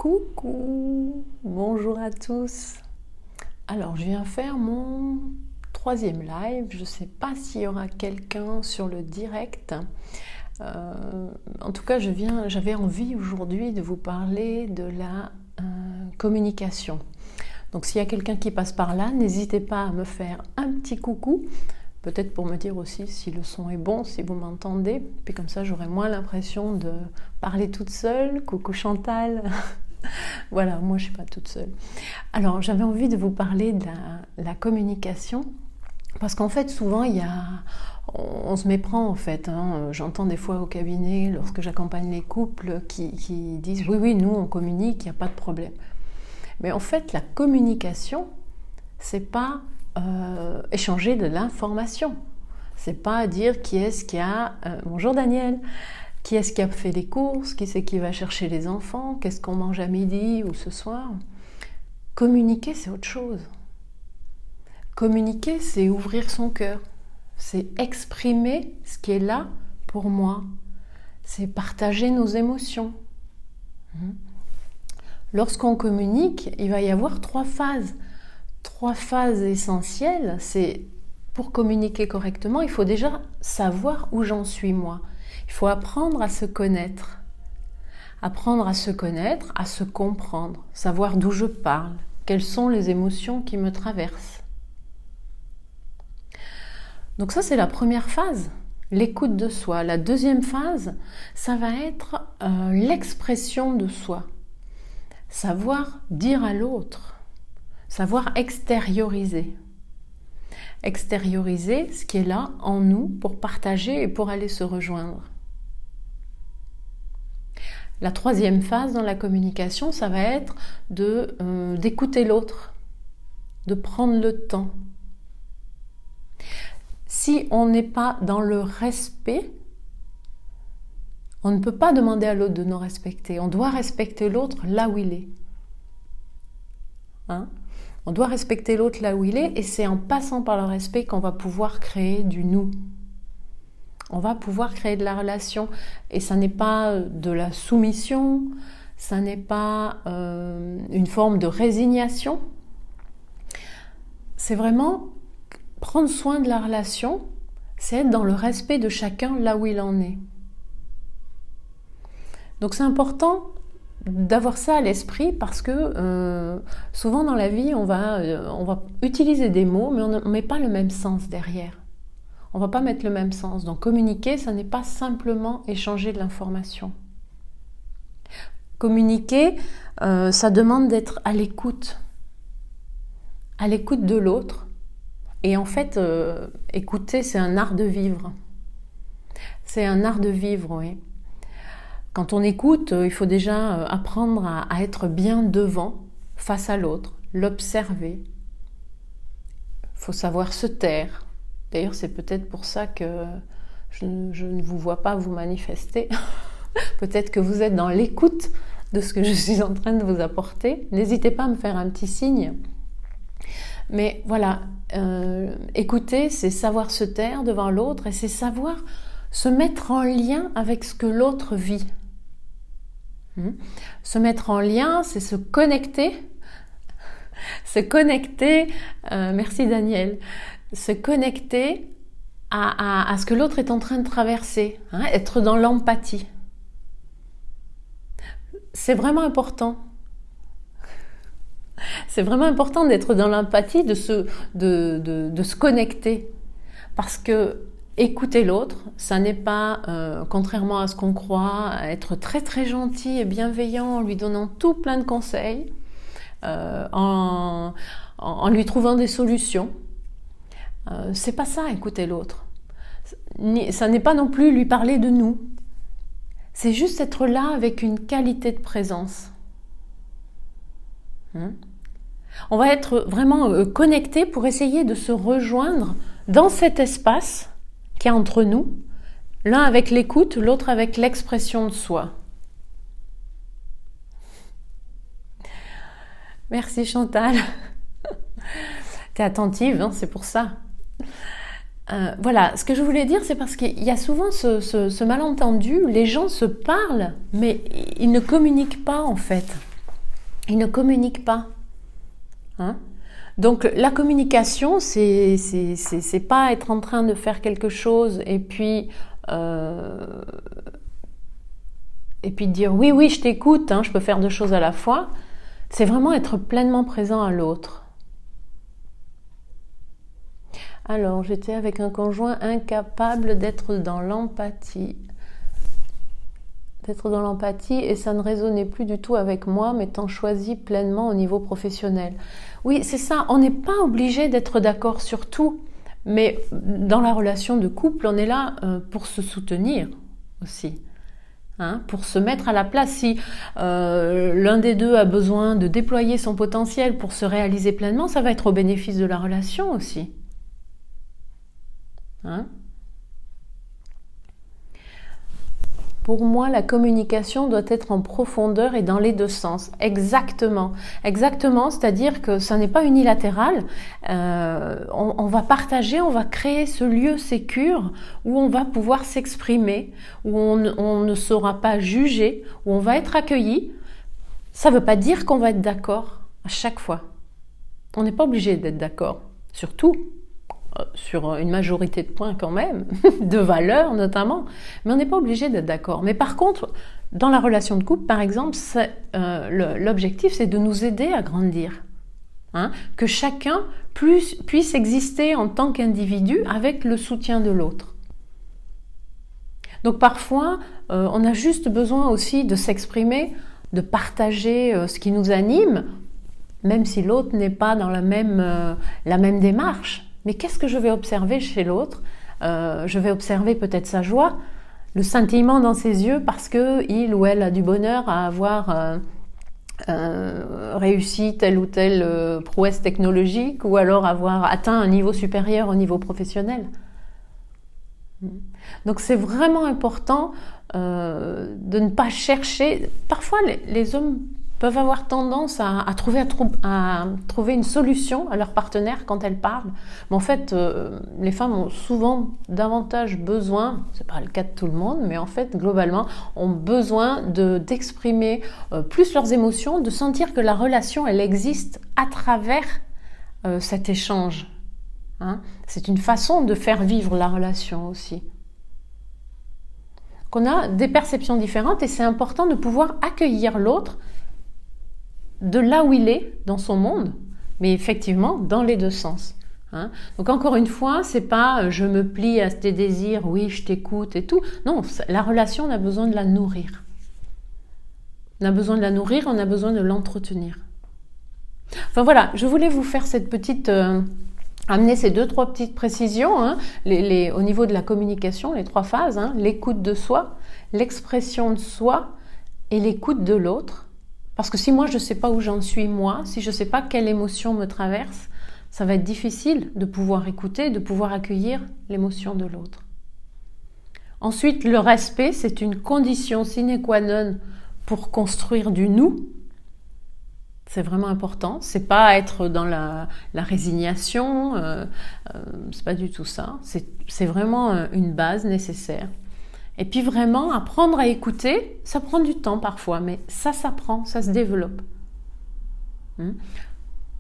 Coucou, bonjour à tous. Alors, je viens faire mon troisième live. Je ne sais pas s'il y aura quelqu'un sur le direct. En tout cas, j'avais envie aujourd'hui de vous parler de la communication. Donc, s'il y a quelqu'un qui passe par là, n'hésitez pas à me faire un petit coucou. Peut-être pour me dire aussi si le son est bon, si vous m'entendez. Puis comme ça, j'aurai moins l'impression de parler toute seule. Coucou Chantal. Voilà, moi je ne suis pas toute seule. Alors, j'avais envie de vous parler de la communication. Parce qu'en fait, souvent, on se méprend en fait. J'entends des fois au cabinet, lorsque j'accompagne les couples, qui disent « Oui, nous on communique, il n'y a pas de problème ». Mais en fait, la communication, c'est pas échanger de l'information. C'est pas dire qui est-ce qui a... bonjour Daniel. Qui est-ce qui a fait les courses? Qui c'est qui va chercher les enfants? Qu'est-ce qu'on mange à midi ou ce soir? Communiquer, c'est autre chose. Communiquer, c'est ouvrir son cœur. C'est exprimer ce qui est là pour moi. C'est partager nos émotions. Lorsqu'on communique, il va y avoir trois phases. Trois phases essentielles. C'est pour communiquer correctement, il faut déjà savoir où j'en suis moi. Il faut apprendre à se connaître. Apprendre à se connaître, à se comprendre. Savoir d'où je parle. Quelles sont les émotions qui me traversent. Donc ça, c'est la première phase, l'écoute de soi. La deuxième phase, ça va être l'expression de soi. Savoir dire à l'autre. Savoir extérioriser. Extérioriser ce qui est là en nous pour partager et pour aller se rejoindre. La troisième phase dans la communication, ça va être d'écouter l'autre, de prendre le temps. Si on n'est pas dans le respect, on ne peut pas demander à l'autre de nous respecter. On doit respecter l'autre là où il est. On doit respecter l'autre là où il est, et c'est en passant par le respect qu'on va pouvoir créer du nous. On va pouvoir créer de la relation, et ça n'est pas de la soumission, ça n'est pas une forme de résignation. C'est vraiment prendre soin de la relation, c'est être dans le respect de chacun là où il en est. Donc c'est important d'avoir ça à l'esprit, parce que souvent dans la vie, on va utiliser des mots, mais on ne met pas le même sens derrière. On ne va pas mettre le même sens. Donc communiquer, ça n'est pas simplement échanger de l'information. Communiquer, ça demande d'être à l'écoute de l'autre. Et en fait, écouter, c'est un art de vivre. C'est un art de vivre, oui. Quand on écoute, il faut déjà apprendre à être bien devant, face à l'autre, l'observer. Il faut savoir se taire. D'ailleurs, c'est peut-être pour ça que je ne vous vois pas vous manifester. Peut-être que vous êtes dans l'écoute de ce que je suis en train de vous apporter. N'hésitez pas à me faire un petit signe. Mais voilà, écouter, c'est savoir se taire devant l'autre, et c'est savoir se mettre en lien avec ce que l'autre vit. Se mettre en lien, c'est se connecter. Se connecter, merci Daniel, se connecter à ce que l'autre est en train de traverser, être dans l'empathie. C'est vraiment important. C'est vraiment important d'être dans l'empathie, de se connecter. Parce que écouter l'autre, ça n'est pas, contrairement à ce qu'on croit, être très très gentil et bienveillant en lui donnant tout plein de conseils, en lui trouvant des solutions. C'est pas ça, écouter l'autre. Ça n'est pas non plus lui parler de nous. C'est juste être là avec une qualité de présence. On va être vraiment connecté pour essayer de se rejoindre dans cet espace qu'il y a entre nous, l'un avec l'écoute, l'autre avec l'expression de soi. Merci Chantal. T'es attentive, c'est pour ça. Voilà, ce que je voulais dire, c'est parce qu'il y a souvent ce malentendu, les gens se parlent, mais ils ne communiquent pas en fait. ils ne communiquent pas. Hein? Donc la communication, c'est pas être en train de faire quelque chose et puis dire oui, oui, je t'écoute, hein, je peux faire deux choses à la fois. C'est vraiment être pleinement présent à l'autre. Alors, j'étais avec un conjoint incapable d'être dans l'empathie. D'être dans l'empathie et ça ne résonnait plus du tout avec moi, m'étant choisi pleinement au niveau professionnel. Oui, c'est ça, on n'est pas obligé d'être d'accord sur tout, mais dans la relation de couple, on est là pour se soutenir aussi. Hein, pour se mettre à la place. Si l'un des deux a besoin de déployer son potentiel pour se réaliser pleinement, ça va être au bénéfice de la relation aussi. Hein? Pour moi, la communication doit être en profondeur et dans les deux sens. Exactement. Exactement, c'est-à-dire que ça n'est pas unilatéral. On va partager, on va créer ce lieu sécure où on va pouvoir s'exprimer, où on ne sera pas jugé, où on va être accueilli. Ça ne veut pas dire qu'on va être d'accord à chaque fois. On n'est pas obligé d'être d'accord sur tout. Sur une majorité de points quand même, de valeurs notamment, mais on n'est pas obligé d'être d'accord. Mais par contre, dans la relation de couple, par exemple, l'objectif, c'est de nous aider à grandir. Hein, que chacun puisse exister en tant qu'individu avec le soutien de l'autre. Donc parfois, on a juste besoin aussi de s'exprimer, de partager ce qui nous anime, même si l'autre n'est pas dans la même démarche. Mais qu'est-ce que je vais observer chez l'autre? Je vais observer peut-être sa joie, le scintillement dans ses yeux parce qu'il ou elle a du bonheur à avoir réussi telle ou telle prouesse technologique ou alors avoir atteint un niveau supérieur au niveau professionnel. Donc c'est vraiment important de ne pas chercher. Parfois les hommes peuvent avoir tendance à trouver une solution à leur partenaire quand elles parlent. Mais en fait, les femmes ont souvent davantage besoin, c'est pas le cas de tout le monde, mais en fait, globalement, ont besoin d'exprimer plus leurs émotions, de sentir que la relation, elle existe à travers cet échange. Hein? C'est une façon de faire vivre la relation aussi. Qu'on a des perceptions différentes et c'est important de pouvoir accueillir l'autre de là où il est dans son monde, mais effectivement dans les deux sens. Hein. Donc encore une fois, c'est pas je me plie à tes désirs, oui je t'écoute et tout. Non, la relation on a besoin de la nourrir. On a besoin de la nourrir, on a besoin de l'entretenir. Enfin voilà, je voulais vous faire cette petite amener ces 2-3 petites précisions hein, au niveau de la communication, les 3 phases, hein, l'écoute de soi, l'expression de soi et l'écoute de l'autre. Parce que si moi je ne sais pas où j'en suis moi, si je ne sais pas quelle émotion me traverse, ça va être difficile de pouvoir écouter, de pouvoir accueillir l'émotion de l'autre. Ensuite, le respect, c'est une condition sine qua non pour construire du nous. C'est vraiment important. C'est pas être dans la résignation, c'est pas du tout ça. C'est vraiment une base nécessaire. Et puis vraiment, apprendre à écouter, ça prend du temps parfois, mais ça s'apprend, ça se développe.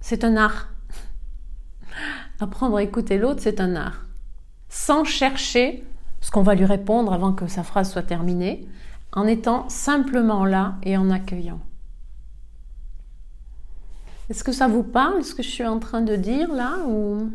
C'est un art. Apprendre à écouter l'autre, c'est un art. Sans chercher ce qu'on va lui répondre avant que sa phrase soit terminée, en étant simplement là et en accueillant. Est-ce que ça vous parle, ce que je suis en train de dire là ou...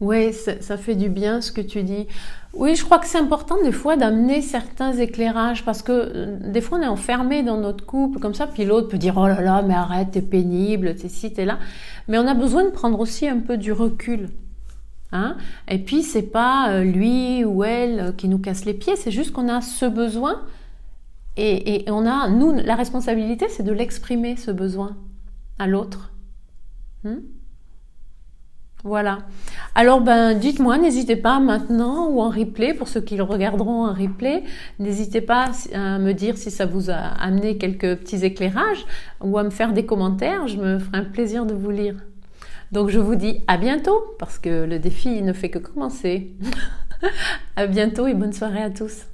Oui, ça fait du bien ce que tu dis. Oui, je crois que c'est important des fois d'amener certains éclairages parce que des fois on est enfermé dans notre couple comme ça, puis l'autre peut dire « Oh là là, mais arrête, t'es pénible, t'es ci, t'es là ». Mais on a besoin de prendre aussi un peu du recul. Hein? Et puis c'est pas lui ou elle qui nous casse les pieds, c'est juste qu'on a ce besoin et on a, nous, la responsabilité c'est de l'exprimer ce besoin à l'autre. Voilà. Alors dites-moi, n'hésitez pas maintenant ou en replay, pour ceux qui le regarderont en replay, n'hésitez pas à me dire si ça vous a amené quelques petits éclairages ou à me faire des commentaires, je me ferai un plaisir de vous lire. Donc je vous dis à bientôt, parce que le défi ne fait que commencer. À bientôt et bonne soirée à tous.